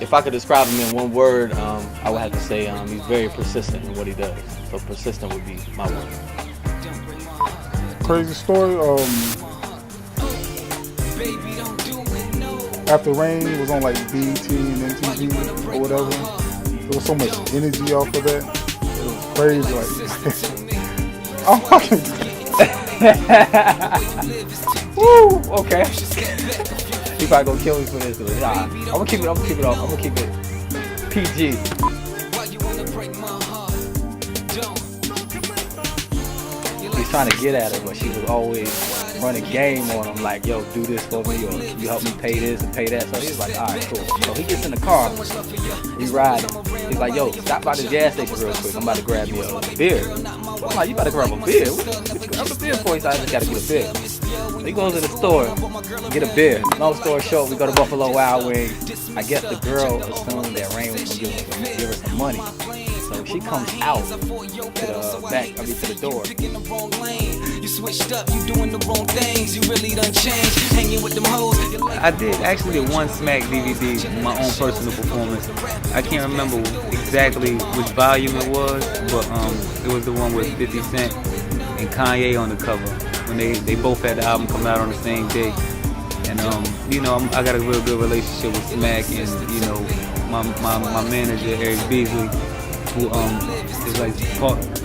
If I could describe him in one word, I would have to say he's very persistent in what he does. So persistent would be my word. Crazy story. After Rain was on like BET and MTV or whatever, there was so much energy off of that. It was crazy. Like, I'm fucking. Woo! Okay. He probably gonna kill me for this. Nah, I'm gonna keep it off. I'm gonna keep it PG. He's trying to get at her, but she was always running game on him, like, yo, do this for me, or can you help me pay this and pay that? So he's like, all right, cool. So he gets in the car, he's riding. He's like, yo, stop by the gas station real quick. I'm about to grab me a beer. I'm like, you about to grab a beer? What's a beer for? He said, I just gotta get a beer. So he goes to the store, get a beer. Long story short, we go to Buffalo Wild Wings. I guess the girl assumed that Rain was gonna give her some money. So she comes out to the back, to the door. You switched up, you doing the wrong things, you really done changed, hanging with them hoes. I actually did one Smack DVD, my own personal performance. I can't remember exactly which volume it was, but it was the one with 50 Cent and Kanye on the cover, when they both had the album come out on the same day. And you know, I got a real good relationship with Smack, and you know, my manager Eric Beasley, who is like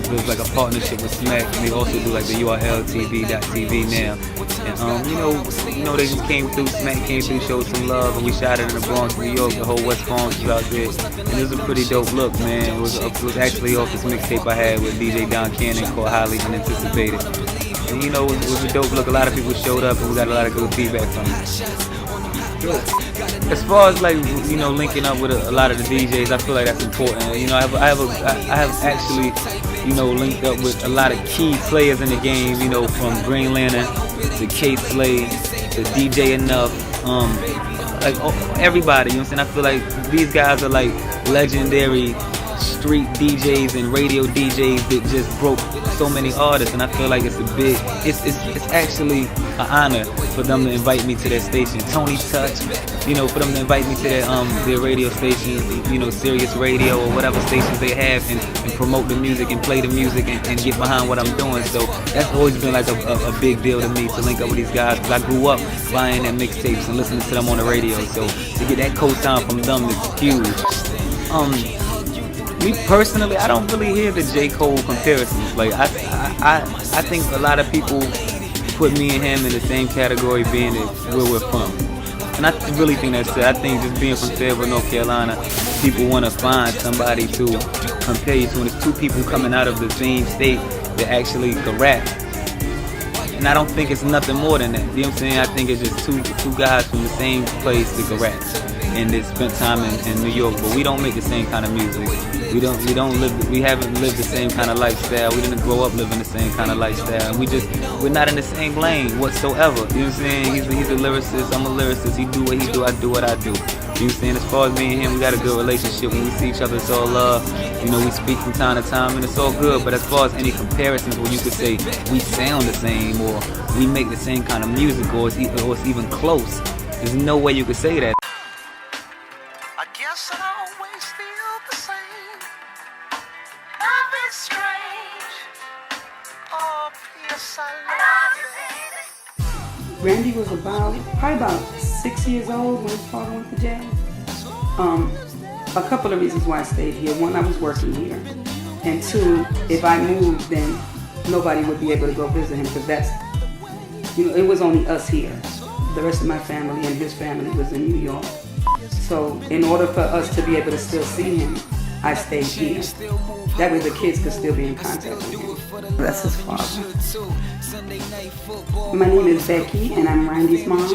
there's like a partnership with Smack, and they also do like the URLTV.tv now. And you know they just came through, Smack came through, showed some love, and we shot it in the Bronx, New York. The whole West Bronx was out there, and it was a pretty dope look, man. It was actually off this mixtape I had with DJ Don Cannon called Highly Unanticipated. And you know, it was a dope look. A lot of people showed up, and we got a lot of good feedback from it. As far as like, you know, linking up with a lot of the DJs, I feel like that's important. You know, I have actually, you know, linked up with a lot of key players in the game. You know, from Green Lantern to K Slade to DJ Enough, like everybody. You know what I'm saying? I feel like these guys are like legendary street DJs and radio DJs that just broke so many artists, and I feel like it's actually an honor for them to invite me to their station. Tony Touch, you know, for them to invite me to their radio stations, you know, Sirius Radio or whatever stations they have, and promote the music and play the music and get behind what I'm doing. So that's always been like a big deal to me, to link up with these guys, because I grew up buying their mixtapes and listening to them on the radio. So to get that co-sign from them is huge. Me personally, I don't really hear the J. Cole comparisons. Like I think a lot of people put me and him in the same category, being that where we're from. And I really think that's it. I think just being from Fayetteville, North Carolina, people want to find somebody to compare you to, and it's two people coming out of the same state that actually can rap. And I don't think it's nothing more than that. You know what I'm saying? I think it's just two guys from the same place that can rap, and they spent time in New York, but we don't make the same kind of music. We haven't lived the same kind of lifestyle. We didn't grow up living the same kind of lifestyle. And we're not in the same lane whatsoever. You know what I'm saying? He's a lyricist, I'm a lyricist. He do what he do, I do what I do. You know what I'm saying? As far as me and him, we got a good relationship. When we see each other, it's all love. You know, we speak from time to time, and it's all good. But as far as any comparisons where you could say we sound the same, or we make the same kind of music, or it's even close, there's no way you could say that. I guess I always feel the same. Nothing strange. Oh, yes, I love it. Randy was probably about 6 years old when his father went to jail. A couple of reasons why I stayed here. One, I was working here. And two, if I moved, then nobody would be able to go visit him, because that's, you know, it was only us here. The rest of my family and his family was in New York. So in order for us to be able to still see him, I stayed here. That way the kids could still be in contact with him. That's his father. My name is Becky, and I'm Randy's mom.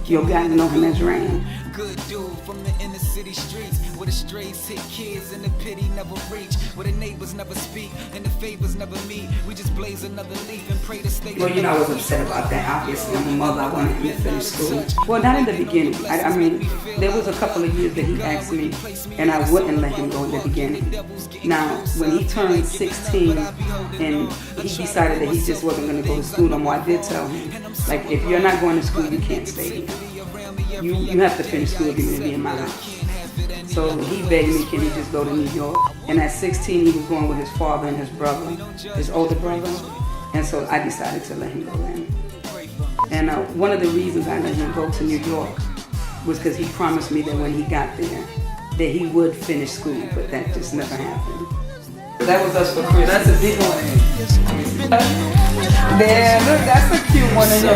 You'll guys know him as Rain. Good dude from the inner city streets, where the strays hit kids and the pity never reach, where the neighbors never speak and the favors never meet. We just blaze another leaf and pray to stay. Well, you know, I was upset about that. Obviously, I'm a mother. I wanted him to finish school. Well, not in the beginning. I mean, there was a couple of years that he asked me, and I wouldn't let him go in the beginning. Now, when he turned 16 and he decided that he just wasn't going to go to school no more, I did tell him, like, if you're not going to school, you can't stay here. You have to finish school if you're going to be in my house. So he begged me, can he just go to New York? And at 16, he was going with his father and his brother, his older brother. And so I decided to let him go in. And one of the reasons I let him go to New York was because he promised me that when he got there, that he would finish school, but that just never happened. That was us for Chris. That's a big one. There, look, that's a cute one of him.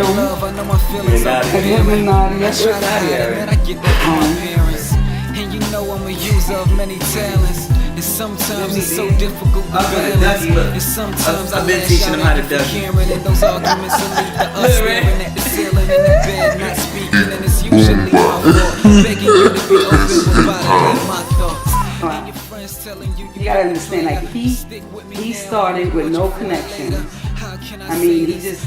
And you know I'm a user of many talents. And sometimes it's so difficult to balance. And sometimes I lash out at the Karen, and those arguments will lead to us staring at the ceiling in the bed, not speaking. And it's usually my fault, begging you to be open with bothering my thoughts. You gotta understand, like he started with no connection. I mean, he just,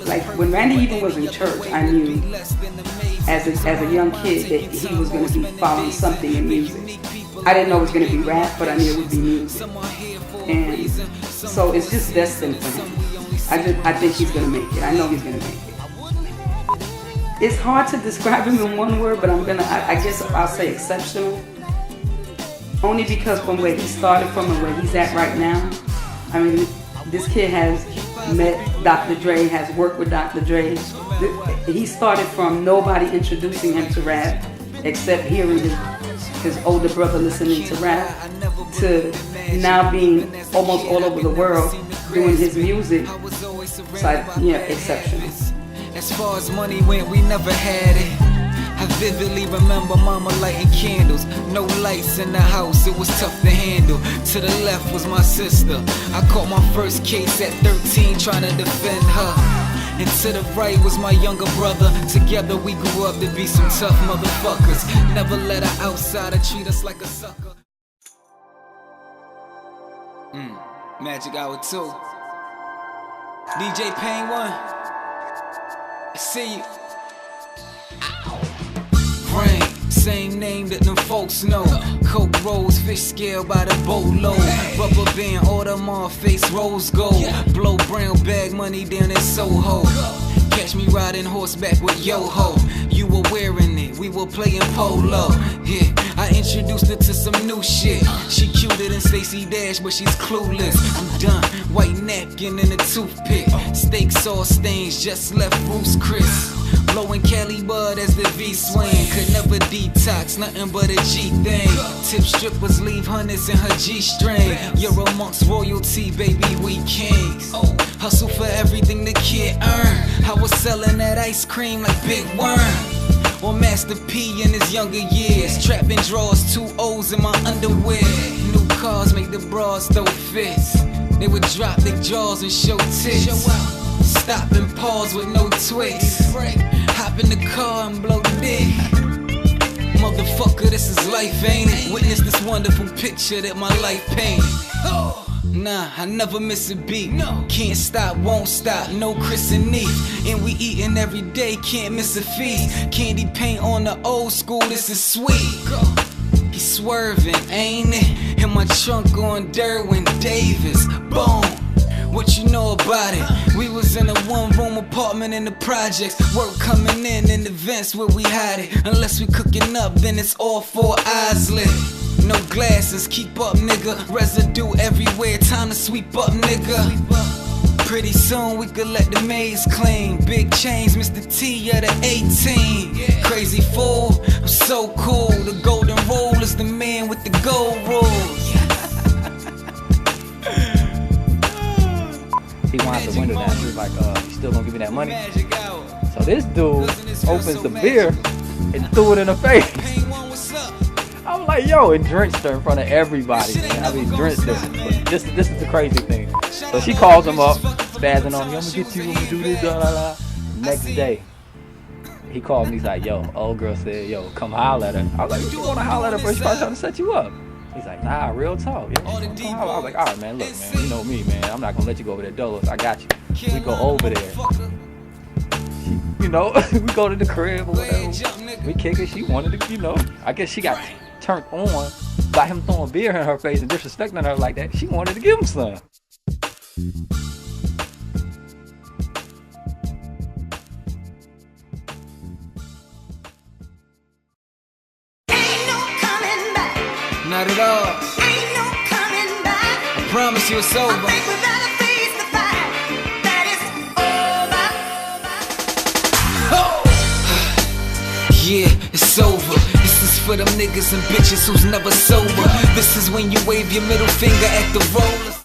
like when Randy even was in church, I knew as a young kid that he was going to be following something in music. I didn't know it was going to be rap, but I knew it would be music. And so it's just destined for him. I think he's going to make it. I know he's going to make it. It's hard to describe him in one word, but I guess I'll say exceptional. Only because from where he started from and where he's at right now, I mean, this kid has met Dr. Dre, has worked with Dr. Dre. He started from nobody introducing him to rap, except hearing his older brother listening to rap, to now being almost all over the world doing his music. So, yeah, exceptional. As far as money went, we never had it. I vividly remember mama lighting candles. No lights in the house, it was tough to handle. To the left was my sister. I caught my first case at 13 trying to defend her. And to the right was my younger brother. Together we grew up to be some tough motherfuckers. Never let an outsider treat us like a sucker. Magic Hour 2. DJ Payne 1. I see you. Rain, same name that them folks know. Coke rolls, fish scale by the boatload. Rubber band, Audemars face, rose gold. Blow brown bag money down in Soho. Catch me riding horseback with yo-ho. You were wearing it, we were playing polo. Yeah, I introduced her to some new shit. She cuter than Stacey Dash, but she's clueless. I'm done, white napkin and a toothpick. Steak sauce stains, just left Bruce Chris. Blowing Cali Bud as the V swing. Could never detox, nothing but a G thing. Tip strippers leave hundreds in her G string. You're amongst royalty, baby, we kings. Hustle for everything the kid earned. I was selling that ice cream like Big Worm. Or Master P in his younger years. Trapping drawers, 2 O's in my underwear. New cars make the bras throw fits. They would drop their jaws and show tits. Stop and pause with no twists. Hop in the car and blow the dick. Motherfucker, this is life, ain't it? Witness this wonderful picture that my life painted. Nah, I never miss a beat. Can't stop, won't stop, no Chris and Neat. And we eatin' every day, can't miss a feast. Candy paint on the old school, this is sweet. He swerving, ain't it? In my trunk on Derwin Davis. Boom. What you know about it? We was in a 1-room apartment in the projects. Work coming in events where we hide it. Unless we cooking up, then it's all 4 eyes lit. No glasses, keep up, nigga. Residue everywhere, time to sweep up, nigga. Pretty soon we could let the maids clean. Big chains, Mr. T at the 18. Crazy fool, I'm so cool. The golden rule is the man with the gold rules. He winds the window down. He was like, you still gonna give me that money? So this dude opens the beer and threw it in her face. I'm like, yo, and drenched her in front of everybody, man. I mean, drenched her. But this is the crazy thing. So she calls him up, spazzing on me. I'm gonna get you, I'm gonna do this, blah, blah, blah. Next day, he called me. He's like, yo, old girl said, yo, come holler at her. I was like, you wanna holler at her, bro? She's probably trying to set you up. He's like, nah, real talk. Yeah, I was like, all right, man, look, man, you know me, man. I'm not gonna let you go over there, Dolos. I got you. We go over there. You know, we go to the crib or whatever. We kick it. She wanted to, you know. I guess she got turned on by him throwing beer in her face and disrespecting her like that. She wanted to give him some. Ain't no coming back. Not at all. Ain't no coming back. I promise you it's over. I think we better face the fact that it's over. Yeah, it's over. This is for them niggas and bitches who's never sober. This is when you wave your middle finger at the rollers.